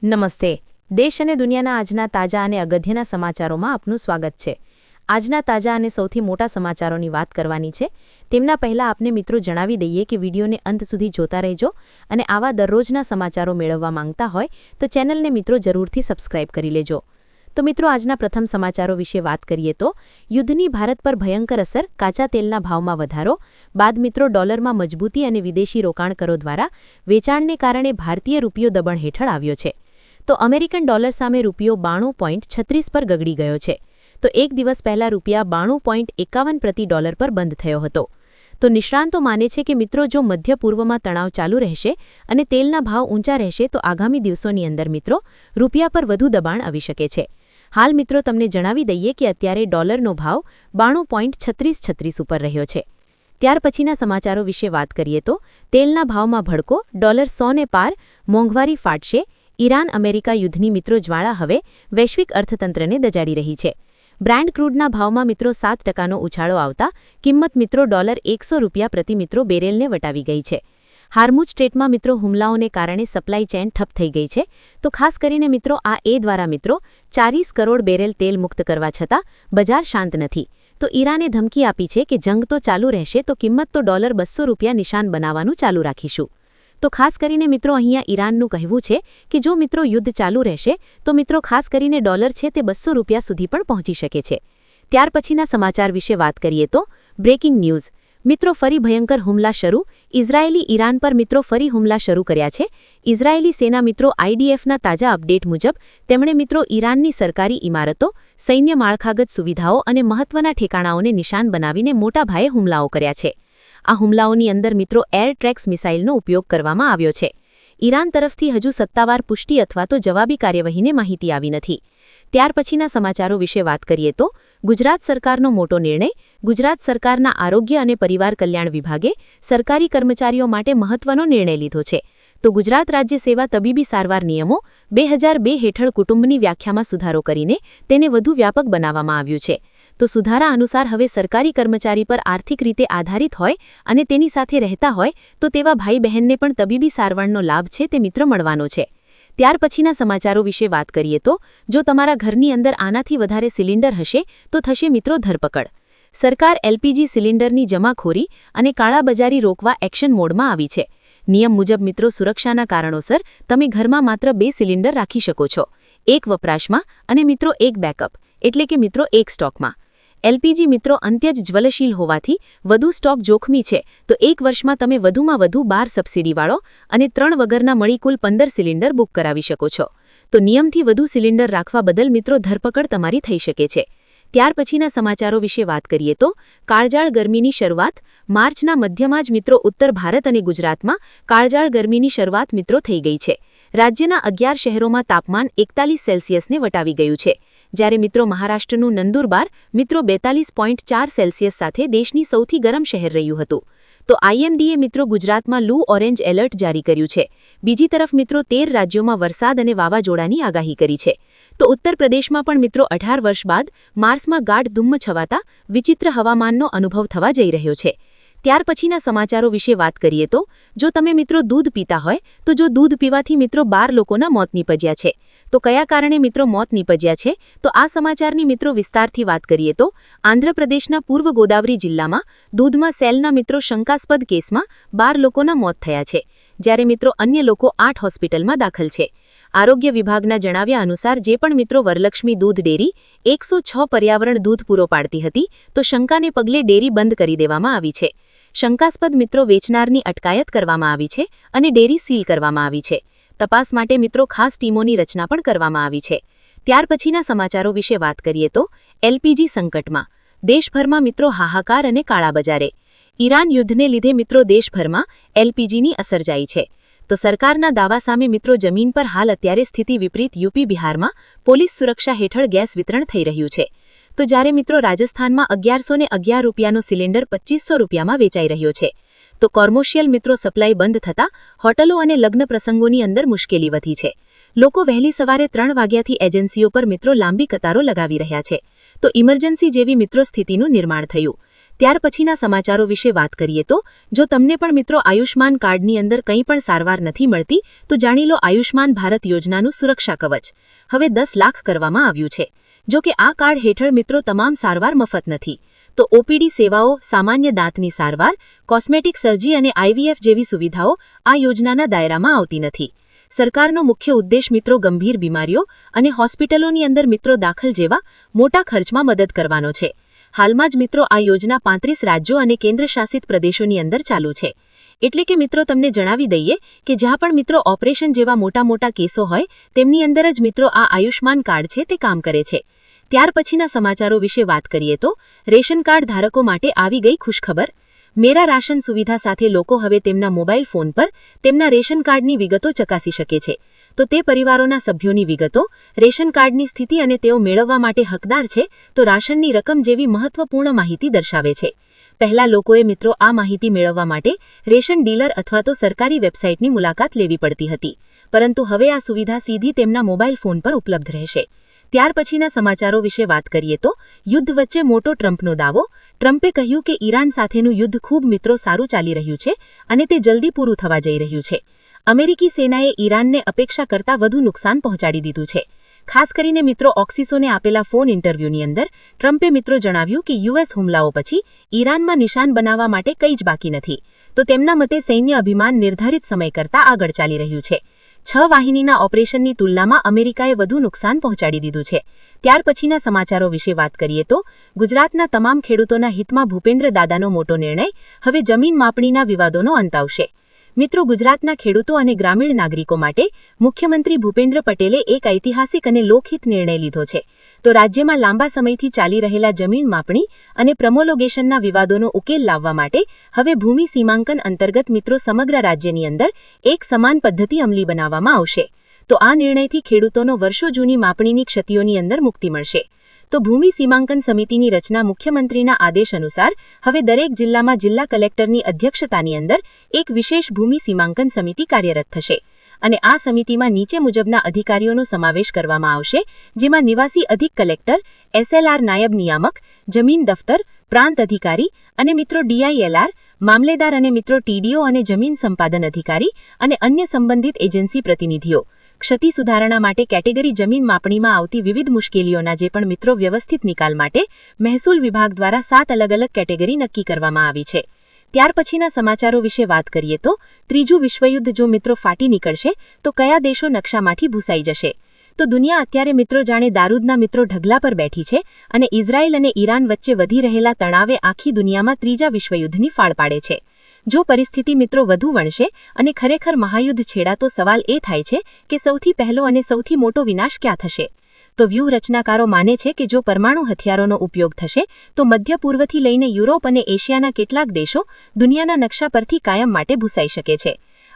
નમસ્તે. દેશ અને દુનિયાના આજના તાજા અને અગત્યના સમાચારોમાં આપનું સ્વાગત છે. આજના તાજા અને સૌથી મોટા સમાચારોની વાત કરવાની છે. તેમના પહેલા આપને મિત્રો જણાવી દઈએ કે વિડીયોને અંત સુધી જોતા રહેજો અને આવા દરરોજના સમાચારો મેળવવા માંગતા હોય તો ચેનલને મિત્રો જરૂરથી સબસ્ક્રાઇબ કરી લેજો. તો મિત્રો આજના પ્રથમ સમાચારો વિશે વાત કરીએ તો યુદ્ધની ભારત પર ભયંકર અસર, કાચા તેલના ભાવમાં વધારો બાદ મિત્રો ડોલરમાં મજબૂતી અને વિદેશી રોકાણકારો દ્વારા વેચાણને કારણે ભારતીય રૂપિયો દબાણ હેઠળ આવ્યો છે. તો અમેરિકન ડોલર સામે રૂપિયો 92.36 પર ગગડી ગયો છે. તો એક દિવસ પહેલા રૂપિયા 92.51 પ્રતિ ડોલર પર બંધ થયો હતો. તો નિષ્ણાંતો માને છે કે મિત્રો જો મધ્ય પૂર્વમાં તણાવ ચાલુ રહેશે અને તેલના ભાવ ઊંચા રહેશે તો આગામી દિવસોની અંદર મિત્રો રૂપિયા પર વધુ દબાણ આવી શકે છે. હાલ મિત્રો તમને જણાવી દઈએ કે અત્યારે ડોલરનો ભાવ 92.36 ઉપર રહ્યો છે. ત્યાર પછીના સમાચારો વિશે વાત કરીએ તો તેલના ભાવમાં ભડકો, ડોલર 100 ને પાર, મોંઘવારી ફાટશે, ઈરાન અમેરિકા યુદ્ધની મિત્રો જ્વાળા હવે વૈશ્વિક અર્થતંત્રને દજાડી રહી છે. બ્રાન્ડ ક્રૂડના ભાવમાં મિત્રો 7%નો ઉછાળો આવતા કિંમત મિત્રો $100 પ્રતિ મિત્રો બેરેલને વટાવી ગઈ છે. હાર્મુઝ સ્ટ્રેટમાં મિત્રો હુમલાઓને કારણે સપ્લાય ચેન ઠપ થઈ ગઈ છે. તો ખાસ કરીને મિત્રો આ દ્વારા મિત્રો 40 કરોડ બેરેલ તેલ મુક્ત કરવા છતાં બજાર શાંત નથી. તો ઈરાને ધમકી આપી છે કે જંગ તો ચાલુ રહેશે તો કિંમત તો $200 નિશાન બનાવવાનું ચાલુ રાખીશું. તો ખાસ કરીને મિત્રો અહીંયા ઈરાનનું કહેવું છે કે જો મિત્રો યુદ્ધ ચાલુ રહેશે તો મિત્રો ખાસ કરીને ડોલર છે તે $200 સુધી પણ પહોંચી શકે છે. ત્યાર પછીના સમાચાર વિશે વાત કરીએ તો બ્રેકિંગ ન્યૂઝ. મિત્રો ફરી ભયંકર હુમલા શરૂ. ઇઝરાયેલી ઈરાન પર મિત્રો ફરી હુમલા શરૂ કર્યા છે. ઇઝરાયેલી સેના મિત્રો IDFના તાજા અપડેટ મુજબ તેમણે મિત્રો ઈરાનની સરકારી ઇમારતો, સૈન્ય માળખાગત સુવિધાઓ અને મહત્વના ઠેકાણાઓને નિશાન બનાવીને મોટા પાયે હુમલાઓ કર્યા છે. આ હુમલાઓની અંદર મિત્રો એર ટ્રેક્સ મિસાઇલનો ઉપયોગ કરવામાં આવ્યો છે. ઈરાન તરફથી હજુ સત્તાવાર પુષ્ટિ અથવા તો જવાબી કાર્યવાહીને માહિતી આવી નથી. ત્યાર પછીના સમાચારો વિશે વાત કરીએ તો ગુજરાત સરકારનો મોટો નિર્ણય. ગુજરાત સરકારના આરોગ્ય અને પરિવાર કલ્યાણ વિભાગે સરકારી કર્મચારીઓ માટે મહત્વનો નિર્ણય લીધો છે. તો ગુજરાત રાજ્ય સેવા તબીબી સારવાર નિયમો 2002 હેઠળ કુટુંબની વ્યાખ્યામાં સુધારો કરીને તેને વધુ વ્યાપક બનાવવામાં આવ્યું છે. તો સુધારા અનુસાર હવે સરકારી કર્મચારી પર આર્થિક રીતે આધારિત હોય અને તેની સાથે રહેતા હોય તો તેવા ભાઈ બહેનને પણ તબીબી સારવારનો લાભ છે તે મિત્ર મળવાનો છે. ત્યાર પછીના સમાચારો વિશે વાત કરીએ તો જો તમારા ઘરની અંદર આનાથી વધારે સિલિન્ડર હશે તો થશે મિત્રો ધરપકડ. સરકાર LPG સિલિન્ડરની જમાખોરી અને કાળાબજારી રોકવા એક્શન મોડમાં આવી છે. નિયમ મુજબ મિત્રો સુરક્ષાના કારણોસર તમે ઘરમાં માત્ર 2 સિલિન્ડર રાખી શકો છો. એક વપરાશમાં અને મિત્રો એક બેકઅપ એટલે કે મિત્રો એક સ્ટોકમાં. LPG મિત્રો અંત્યજ જ્વલનશીલ હોવાથી વધુ સ્ટોક જોખમી છે. તો એક વર્ષમાં તમે વધુમાં વધુ 12 સબસિડીવાળો અને 3 વગરના મળી કુલ 15 સિલિન્ડર બુક કરાવી શકો છો. તો નિયમથી વધુ સિલિન્ડર રાખવા બદલ મિત્રો ધરપકડ તમારી થઈ શકે છે. ત્યાર પછીના સમાચારો વિશે વાત કરીએ તો કાળઝાળ ગરમીની શરૂઆત. માર્ચના મધ્યમાં જ મિત્રો ઉત્તર ભારત અને ગુજરાતમાં કાળઝાળ ગરમીની શરૂઆત મિત્રો થઈ ગઈ છે. રાજ્યના 11 શહેરોમાં તાપમાન 41 સેલ્સિયસને વટાવી ગયું છે. જ્યારે મિત્રો મહારાષ્ટ્રનું નંદુરબાર મિત્રો 42.4 સેલ્સિયસ સાથે દેશની સૌથી ગરમ શહેર રહ્યું હતું. તો IMDએ મિત્રો ગુજરાતમાં લૂ ઓરેન્જ એલર્ટ જારી કર્યું છે. બીજી તરફ મિત્રો 13 રાજ્યોમાં વરસાદ અને વાવાઝોડાની આગાહી કરી છે. તો ઉત્તર પ્રદેશમાં પણ મિત્રો 18 વર્ષ બાદ માર્સમાં ગાઢ ધુમ્મ છવાતા વિચિત્ર હવામાનનો અનુભવ થવા જઈ રહ્યો છે. ત્યાર પછીના સમાચારો વિશે વાત કરીએ તો જો તમે મિત્રો દૂધ પીતા હોય તો જો દૂધ પીવાથી મિત્રો 12 લોકોના મોત નીપજ્યા છે. તો કયા કારણે મિત્રો મોત નીપજ્યા છે તો આ સમાચારની મિત્રો વિસ્તારથી વાત કરીએ તો આંધ્રપ્રદેશના પૂર્વ ગોદાવરી જિલ્લામાં દૂધમાં સેલના મિત્રો શંકાસ્પદ કેસમાં 12 લોકોના મોત થયા છે. જ્યારે મિત્રો અન્ય લોકો 8 હોસ્પિટલમાં દાખલ છે. આરોગ્ય વિભાગના જણાવ્યા અનુસાર જે પણ મિત્રો વરલક્ષ્મી દૂધ ડેરી 106 પર્યાવરણ દૂધ પૂરો પાડતી હતી તો શંકાને પગલે ડેરી બંધ કરી દેવામાં આવી છે. શંકાસ્પદ મિત્રો વેચનારની અટકાયત કરવામાં આવી છે અને ડેરી સીલ કરવામાં આવી છે. તપાસ માટે મિત્રો ખાસ ટીમોની રચના પણ કરવામાં આવી છે. ત્યાર પછીના સમાચારો વિશે વાત કરીએ તો LPG સંકટમાં. દેશભરમાં મિત્રો હાહાકાર અને કાળાબજારે. ઈરાન યુદ્ધને લીધે મિત્રો દેશભરમાં LPGની અસર જાય છે. તો સરકારના દાવા સામે મિત્રો જમીન પર હાલ અત્યારે સ્થિતિ વિપરીત UP બિહારમાં પોલીસ સુરક્ષા હેઠળ ગેસ વિતરણ થઈ રહ્યું છે. તો જ્યારે મિત્રો રાજસ્થાનમાં $1111નો સિલિન્ડર $2500માં વેચાઈ રહ્યો છે. તો કોમર્શિયલ મિત્રો સપ્લાય બંધ થતાં હોટલો અને લગ્ન પ્રસંગોની અંદર મુશ્કેલી વધી છે. લોકો વહેલી સવારે 3 વાગ્યાથી એજન્સીઓ પર મિત્રો લાંબી કતારો લગાવી રહ્યા છે. તો ઇમરજન્સી જેવી મિત્રો સ્થિતિનું નિર્માણ થયું. ત્યાર પછીના સમાચારો વિશે વાત કરીએ તો જો તમને પણ મિત્રો આયુષ્માન કાર્ડની અંદર કંઈ પણ સારવાર નથી મળતી તો જાણી લો આયુષ્માન ભારત યોજનાનું સુરક્ષા કવચ હવે 10 લાખ કરવામાં આવ્યું છે. જો કે આ કાર્ડ હેઠળ મિત્રો તમામ સારવાર મફત નથી. તો ઓપીડી સેવાઓ, સામાન્ય દાંતની સારવાર, કોસ્મેટિક સર્જરી અને આઈવીએફ જેવી સુવિધાઓ આ યોજનાના દાયરામાં આવતી નથી. સરકારનો મુખ્ય ઉદ્દેશ મિત્રો ગંભીર બીમારીઓ અને હોસ્પિટલોની અંદર મિત્રો દાખલ જેવા મોટા ખર્ચમાં મદદ કરવાનો છે. હાલમાં જ મિત્રો આ યોજના 35 રાજ્યો અને કેન્દ્રશાસિત પ્રદેશોની અંદર ચાલુ છે. એટલે કે મિત્રો તમને જણાવી દઈએ કે જ્યાં પણ મિત્રો ઓપરેશન જેવા મોટા કેસો હોય તેમની અંદર જ મિત્રો આ આયુષ્માન કાર્ડ છે તે કામ કરે છે. ત્યાર પછીના સમાચારો વિશે વાત કરીએ તો રેશન કાર્ડ ધારકો માટે આવી ગઈ ખુશખબર. મેરા રાશન સુવિધા સાથે લોકો હવે તેમના મોબાઈલ ફોન પર તેમના રેશન કાર્ડની વિગતો ચકાસી શકે છે. તો તે પરિવારોના સભ્યોની વિગતો, રેશન કાર્ડની સ્થિતિ અને તેઓ મેળવવા માટે હકદાર છે તો રાશનની રકમ જેવી મહત્વપૂર્ણ માહિતી દર્શાવે છે. પહેલા લોકોએ મિત્રો આ માહિતી મેળવવા માટે રેશન ડીલર અથવા તો સરકારી વેબસાઇટની મુલાકાત લેવી પડતી હતી, પરંતુ હવે આ સુવિધા સીધી તેમના મોબાઈલ ફોન પર ઉપલબ્ધ રહેશે. ત્યાર પછીના સમાચારો વિશે વાત કરીએ તો યુદ્ધ વચ્ચે મોટો ટ્રમ્પનો દાવો. ટ્રમ્પે કહ્યું કે ઈરાન સાથેનું યુદ્ધ ખૂબ મિત્રો સારું ચાલી રહ્યું છે અને તે જલ્દી પૂરું થવા જઈ રહ્યું છે. અમેરિકી સેનાએ ઈરાનને અપેક્ષા કરતાં વધુ નુકસાન પહોંચાડી દીધું છે. ખાસ કરીને મિત્રો ઓક્સિસોને આપેલા ફોન ઇન્ટરવ્યૂની અંદર ટ્રમ્પે મિત્રો જણાવ્યું કે યુએસ હુમલાઓ પછી ઈરાનમાં નિશાન બનાવવા માટે કંઈ જ બાકી નથી. તો તેમના મતે સૈન્ય અભિમાન નિર્ધારિત સમય કરતાં આગળ ચાલી રહ્યું છે. 6 વાહિનીના ઓપરેશનની તુલનામાં અમેરિકાએ વધુ નુકસાન પહોંચાડી દીધું છે. ત્યાર પછીના સમાચારો વિશે વાત કરીએ તો ગુજરાતના તમામ ખેડૂતોના હિતમાં ભૂપેન્દ્ર દાદાનો મોટો નિર્ણય. હવે જમીન માપણીના વિવાદોનો અંત આવશે. મિત્રો ગુજરાતના ખેડૂતો અને ગ્રામીણ નાગરિકો માટે મુખ્યમંત્રી ભૂપેન્દ્ર પટેલે એક ઐતિહાસિક અને લોકહિત નિર્ણય લીધો છે. તો રાજ્યમાં લાંબા સમયથી ચાલી રહેલા જમીન માપણી અને પ્રમોલોગેશનના વિવાદોનો ઉકેલ લાવવા માટે હવે ભૂમિ સીમાંકન અંતર્ગત મિત્રો સમગ્ર રાજ્યની અંદર એક સમાન પદ્ધતિ અમલી બનાવવામાં આવશે. તો આ નિર્ણયથી ખેડૂતોનો વર્ષો જૂની માપણીની ક્ષતિઓની અંદર મુક્તિ મળશે. તો ભૂમિ સીમાંકન સમિતિની રચના મુખ્યમંત્રીના આદેશ અનુસાર હવે દરેક જિલ્લામાં જિલ્લા કલેક્ટરની અધ્યક્ષતાની અંદર એક વિશેષ ભૂમિ સીમાંકન સમિતિ કાર્યરત થશે. અને આ સમિતિમાં નીચે મુજબના અધિકારીઓનો સમાવેશ કરવામાં આવશે, જેમાં નિવાસી અધિક કલેક્ટર, એસએલઆર નાયબ નિયામક, જમીન દફતર, પ્રાંત અધિકારી અને મિત્રો ડીઆઈએલઆર, મામલેદાર અને મિત્રો ટીડીઓ અને જમીન સંપાદન અધિકારી અને અન્ય સંબંધિત એજન્સી પ્રતિનિધિઓ. ક્ષતિ સુધારણા માટે કેટેગરી જમીન માપણીમાં આવતી વિવિધ મુશ્કેલીઓના જે પણ મિત્રો વ્યવસ્થિત નિકાલ માટે મહેસૂલ વિભાગ દ્વારા 7 અલગ અલગ કેટેગરી નક્કી કરવામાં આવી છે. ત્યાર પછીના સમાચારો વિશે વાત કરીએ તો ત્રીજું વિશ્વયુદ્ધ જો મિત્રો ફાટી નીકળશે તો કયા દેશો નકશામાંથી ભૂસાઈ જશે? તો દુનિયા અત્યારે મિત્રો જાણે દારૂદના મિત્રો ઢગલા પર બેઠી છે અને ઇઝરાયલ અને ઈરાન વચ્ચે વધી રહેલા તણાવે આખી દુનિયામાં ત્રીજા વિશ્વયુદ્ધની ફાળ પાડે છે. જો પરિસ્થિતિ મિત્રો વધુ વણશે અને ખરેખર મહાયુદ્ધ છેડાતો સવાલ એ થાય છે કે સૌથી પહેલો અને સૌથી મોટો વિનાશ ક્યાં થશે? તો વ્યૂહરચનાકારો માને છે કે જો પરમાણુ હથિયારોનો ઉપયોગ થશે તો મધ્ય પૂર્વથી લઈને યુરોપ અને એશિયાના કેટલાક દેશો દુનિયાના નકશા પરથી કાયમ માટે ભૂસાઈ શકે છે.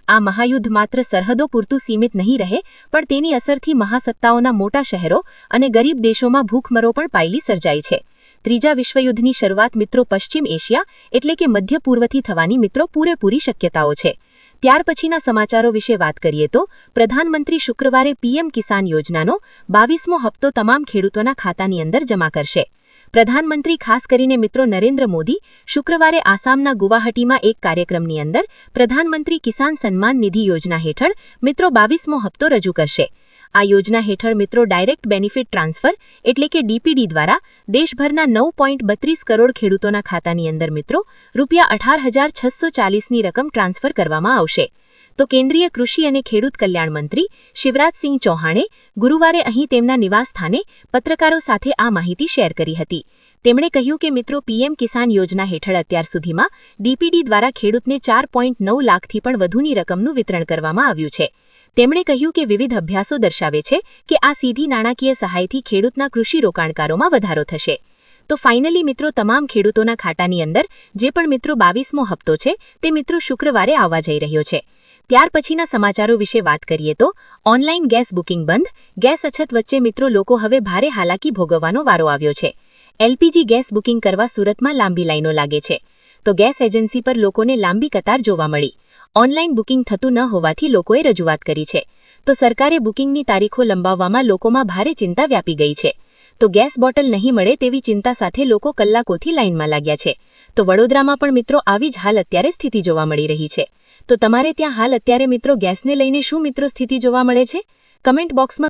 આ મહાયુદ્ધ માત્ર સરહદો પૂરતું સીમિત નહીં રહે, પણ તેની અસરથી મહાસત્તાઓના મોટા શહેરો અને ગરીબ દેશોમાં ભૂખમરો પણ પાયલી સર્જાઈ છે. ત્રીજા વિશ્વયુદ્ધની શરૂઆત મિત્રો પશ્ચિમ એશિયા એટલે કે મધ્ય પૂર્વથી થવાની મિત્રો પૂરેપૂરી શક્યતાઓ છે. ત્યાર પછીના સમાચારો વિશે વાત કરીએ તો પ્રધાનમંત્રી શુક્રવારે પીએમ કિસાન યોજનાનો 22મો હપ્તો તમામ ખેડૂતોના ખાતાની અંદર જમા કરશે. પ્રધાનમંત્રી ખાસ કરીને મિત્રો નરેન્દ્ર મોદી શુક્રવારે આસામના ગુવાહાટીમાં એક કાર્યક્રમની અંદર પ્રધાનમંત્રી કિસાન સન્માન નિધિ યોજના હેઠળ મિત્રો 22મો હપ્તો રજૂ કરશે. આ યોજના હેઠળ મિત્રો ડાયરેક્ટ બેનિફિટ ટ્રાન્સફર એટલે કે ડીપીડી દ્વારા દેશભરના 9.32 કરોડ ખેડૂતોના ખાતાની અંદર મિત્રો ₹18,640ની રકમ ટ્રાન્સફર કરવામાં આવશે. તો કેન્દ્રીય કૃષિ અને ખેડૂત કલ્યાણ મંત્રી શિવરાજસિંહ ચૌહાણે ગુરુવારે અહીં તેમના નિવાસસ્થાને પત્રકારો સાથે આ માહિતી શેર કરી હતી. તેમણે કહ્યું કે મિત્રો પીએમ કિસાન યોજના હેઠળ અત્યાર સુધીમાં ડીપીડી દ્વારા ખેડૂતને 4.9 લાખથી પણ વધુની રકમનું વિતરણ કરવામાં આવ્યું છે. તેમણે કહ્યું કે વિવિધ અભ્યાસો દર્શાવે છે કે આ સીધી નાણાકીય સહાયથી ખેડૂતના કૃષિ રોકાણકારોમાં વધારો થશે. તો ફાઇનલી મિત્રો તમામ ખેડૂતોના ખાતાની અંદર જે પણ મિત્રો 22મો હપ્તો છે તે મિત્રો શુક્રવારે આવવા જઈ રહ્યો છે. ત્યાર પછીના સમાચારો વિશે વાત કરીએ તો ઓનલાઈન ગેસ બુકિંગ બંધ. ગેસ અછત વચ્ચે મિત્રો લોકો હવે ભારે હાલાકી ભોગવવાનો વારો આવ્યો છે. એલપીજી ગેસ બુકિંગ કરવા સુરતમાં લાંબી લાઈનો લાગે છે. તો ગેસ એજન્સી પર લોકોને લાંબી કતાર જોવા મળી. ઓનલાઈન બુકિંગ થતું ન હોવાથી લોકોએ રજૂઆત કરી છે. તો સરકારે બુકિંગની તારીખો લંબાવવામાં લોકોમાં ભારે ચિંતા વ્યાપી ગઈ છે. તો ગેસ બોટલ નહીં મળે તેવી ચિંતા સાથે લોકો કલાકોથી લાઈનમાં લાગ્યા છે. તો વડોદરામાં પણ મિત્રો આવી જ હાલ અત્યારે સ્થિતિ જોવા મળી રહી છે. તો તમારે ત્યાં હાલ અત્યારે મિત્રો ગેસને લઈને શું મિત્રો સ્થિતિ જોવા મળે છે? કમેન્ટ બોક્સમાં